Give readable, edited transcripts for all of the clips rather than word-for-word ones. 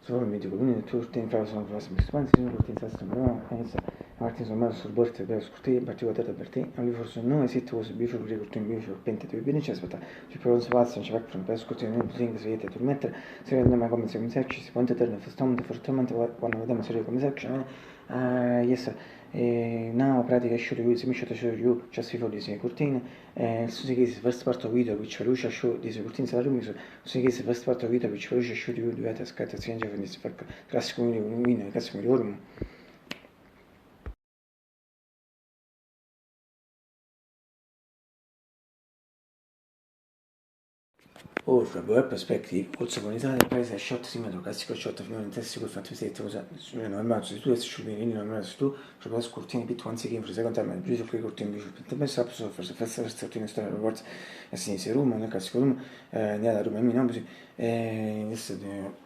Solo mi dico, quindi tu stai in fase sono fase quanti sono tutti in sesta no, Martin sono messo sul bordo per scurtire particolare per te, e lui forse non esiste cosa bicio per curtire bicio per pente tu bene c'è aspetta, ci provo se passa, ci va per scurtire non bisogna se tu mettere, se vediamo come si consec, si può intendere fortemente quando vediamo se come section, yes, now pratica show you, mi show you, just before this cortine, so this first part of video which Felucia show this cortine salary, so this first part of video which Felucia show you due to scattazione of this classico win, classico forum. Or from our perspective, also when Italia plays a shot similar classical shot of non-intensive fatto vedete cosa normale se tu esci bene in normale se tu proprio scurtini bit once again for the second time and più che cortini più per me sa so for the first starting story reports a sinistra room nel classico room nella room mi non così adesso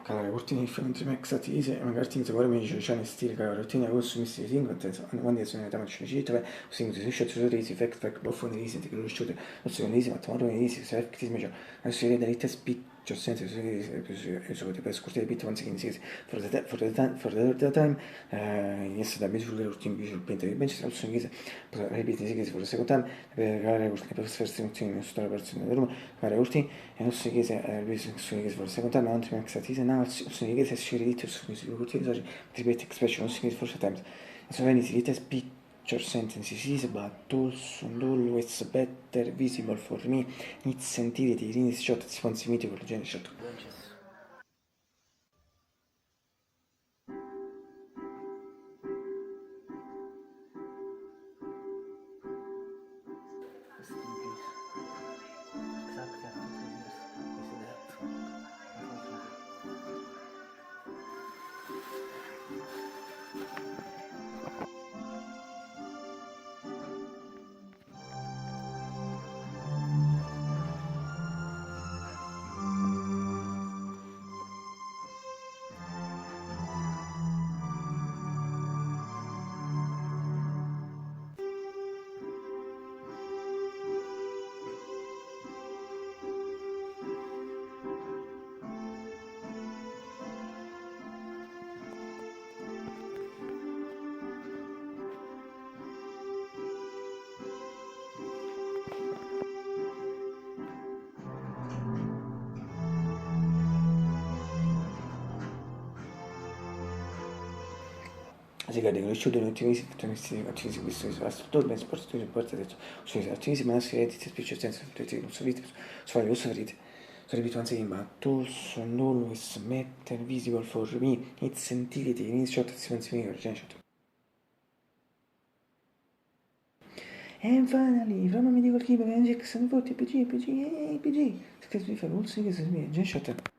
calare cortini differenti max attivise magari ti vuole mi dice c'è stile calare cortini adesso mi stai in contesto quando sono da macchina cita così si shot su risi fact buffone risi che lo shot non so risi ma tomorrow risi se che ti adesso vede le test just sense so per scurtire bit once again for the time yes da bit sul team visual paint di bench also in repeat this for the second time per calare cortini per first funzione non sto la persona del room calare cortini e non so che se for the second time non max at is now so che se si ridite su cortini so repeat expression non so che for the time so when it is picture sentences is but also always better visible for me it's sentire di rini shot responsibility per genere shot si cade conosciuto in ottimissimi questo struttura ben sportivo di porta detto sui ottimissimi nostri redditi specie senza tutti non so vite so lo sapete so ripeto once again but also always matter visible for me it's sentire di inizio attenzione urgente and finally from me dico che per Jackson vote PG because we fare also che si mi urgente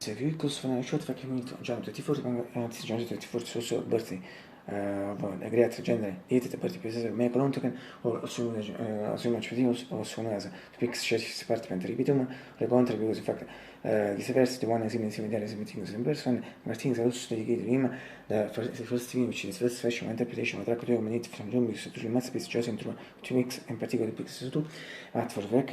se vi costruiscono una shot facciamo già 34 anzi già 34 social birthday agregat genere diete parti per me contoken o su much videos o su una fix chess department ripeto le contra because in fact viceversa the one is in similar as meeting in person Martin also dedicated him the first thing which is first fashion interpretation of track of minute from Jung to the masterpiece just into to mix in particular pixels to at for work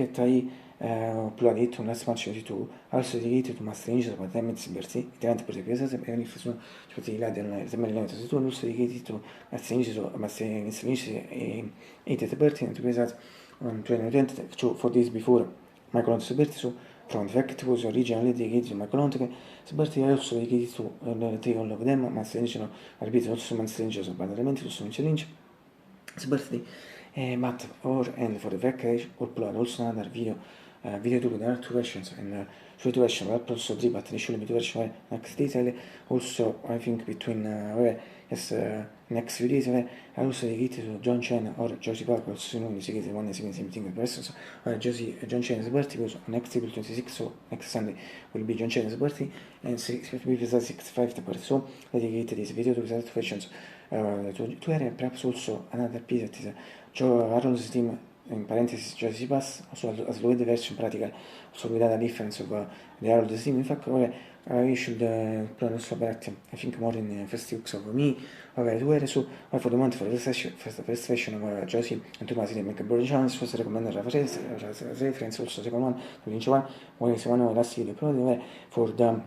plurality un last match di tu also dedicated to master angels but them it's berti diventa per esempio se per unificazione cioè là del elemento se tu also dedicated to master angels o master angels e te berti and to present on 2020 for this before Michael Berti su from the fact was originally dedicated to Michael che Berti also dedicated to the table of them master angels ripeto also master angels but elementi su Lynch Berti but or and for the package or plot also another video to there are two versions and two versions but also three but initially two versions next detail also I think between yes next few days I also dedicated to John Chen or Josie Parker also known as one same thing persons John Chen's birthday was on next April 26 so next Sunday will be John Chen's birthday and 65 the part so dedicated this video to the two versions to area perhaps also another piece that is Joe Arnold's team in parenthesis Josie Pass also as low version pratica so without a difference of the Arnold's team in fact You should plan also about, I think, more in first weeks of me. Okay, 2 ore su, for the month for the first session of Josie and Thomas didn't make a broad chance, was recommended reference also second one, to Lynch one is one of the last video probably for the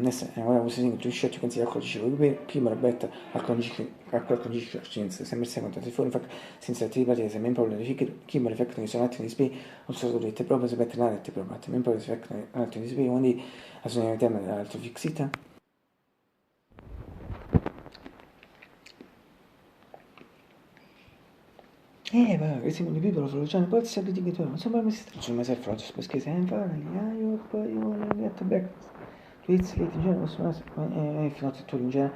next when I was using to shot you can see how prima bet alcol scienze sembra secondo fuori infatti senza attivare se main problem di Kimber effect che sono attimi di spi also dovete proprio se mettere nelle proprio main problem effect attimi di spi quindi assolutamente altro fixita. Va, questi mondi piccoli sono già un po' di sapete che tu non so come si sta. Sono mai sempre fatto perché se in fare, io poi io get back. Tweets late in genere, sono fino a tutto in genere,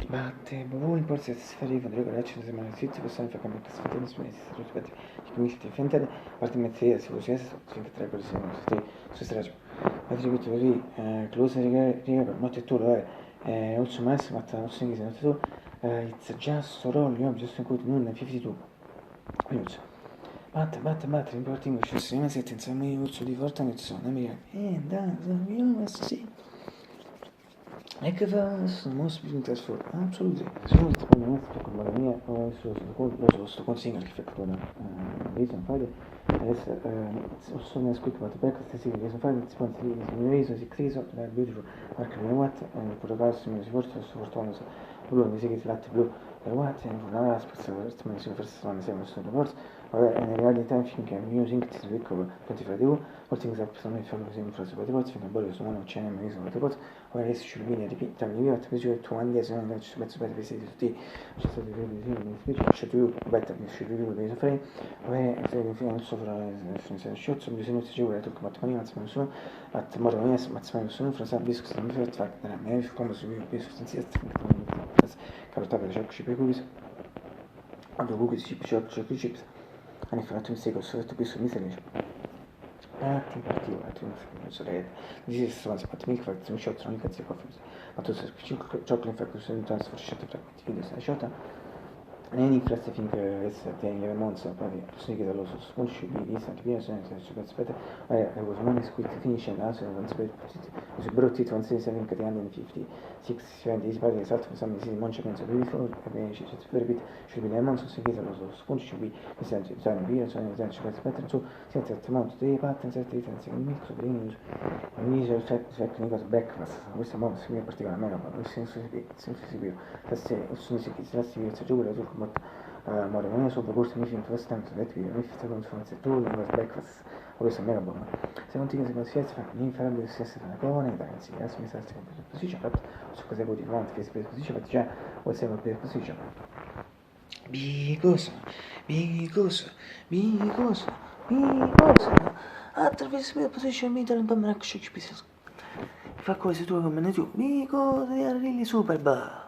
batte, voi in porzi si fa rifa, delle collecce, se mai tutti possono fare cambiare queste fette, nessuno si rispetta, ci comincia a fentare, parte mezz'era, si può essere, finché tre cose sono, su strage. Attribuito così, close riga, notte tu, also mass, ma non so che se notte tu, it's just a roll, you just include noon 52 minutes. Batte, importing English, se non siete insieme io uso di forza mezz'ora, mi da, io sì. E che fa most business for absolutely. Sono stato molto con la mia, sto con single che fa con reason fare. Adesso sono scritto per back questa reason fare, sponsor di reason si creso, la beautiful, anche la what, per ragazzi mi si forse sto portando blu, mi si che latte blu, la what, e non la spazio, mi si forse non siamo sto report. Vabbè, in realtà finché using this week of 25 all things up some from the same process, but what's in the body is one of chain and reason, but or else should be repeat time you have to measure to 1 day and that's better visit to just the speech should do better should do the frame where the film so for shots of the sinus you were talking about money at so at more than yes but so for some discs and the fact that I may have come to be business since carota per gioco chip cookies and the cookies chip chips and if not mistake so to be so misleading. Partivo, this is once but make fact some shots on you coffee. But also chocolate factors and transfer shot videos I shot. Any first thing is 10 months probably sneak it also school should be decent years and it's better. I was one is quick to finish and answer once it was brought it 177 at the end in 56 70 by the result for some is in munchments before it's very bit should be lemons so sneak it also school should be essential time beer so then should be better so set at amount the patterns at it and second mix of the English and these are fact was breakfast questo mo si mi particolare ma nel senso si più se sono si si giuro more when I saw the course mission first time to that video, if second from the tool was breakfast, always a mega bomb. Second thing is a siesta fa l'inferno si fa una cone, da si gas mi sta sempre position, but su cosa vuol dire non che si position, but già vuol sempre per position. Because attraverso la position mi dà un po' meno che fa cose tue come ne tu, because they are really super bad.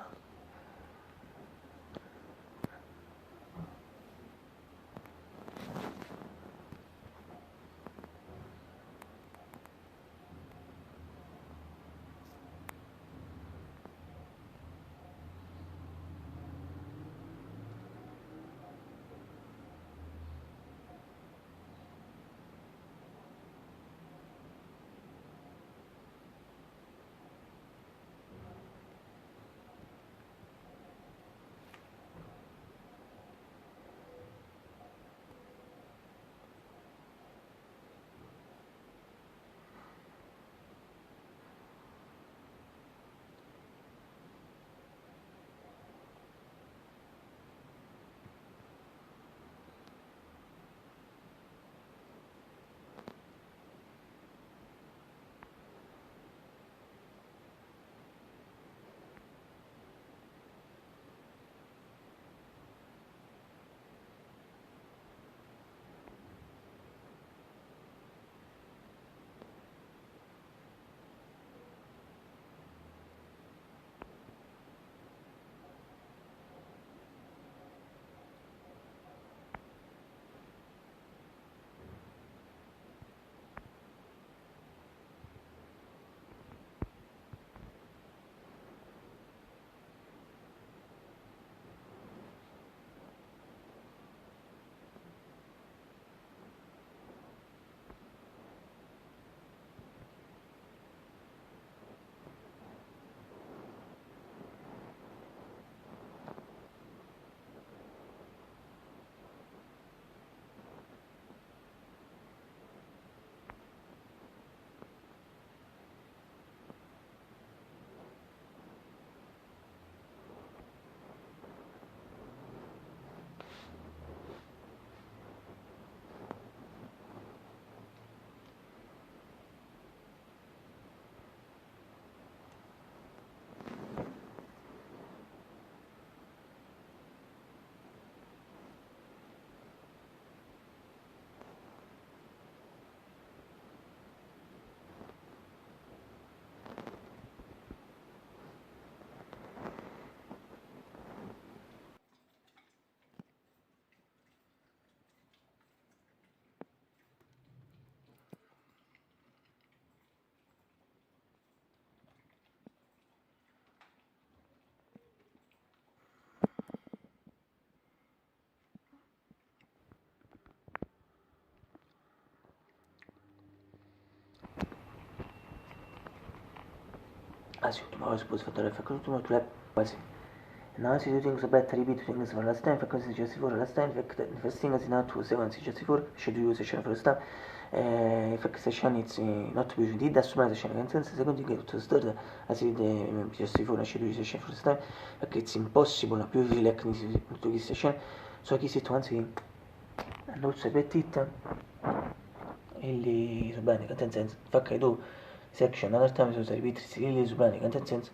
as you tomorrow is supposed for the faculty to lab quasi. Now you things better repeat things for last time because it's just for last time the first thing is not to sequence just for should use a for step فك session it's not to be جديد ده سمعت عشان كان تنسى second you to start as it just for should use a for step فك it's impossible più like to this session so chi si tuanzi non sapetita اللي زباني content sense فك يدو section other times was repeat اللي زباني content sense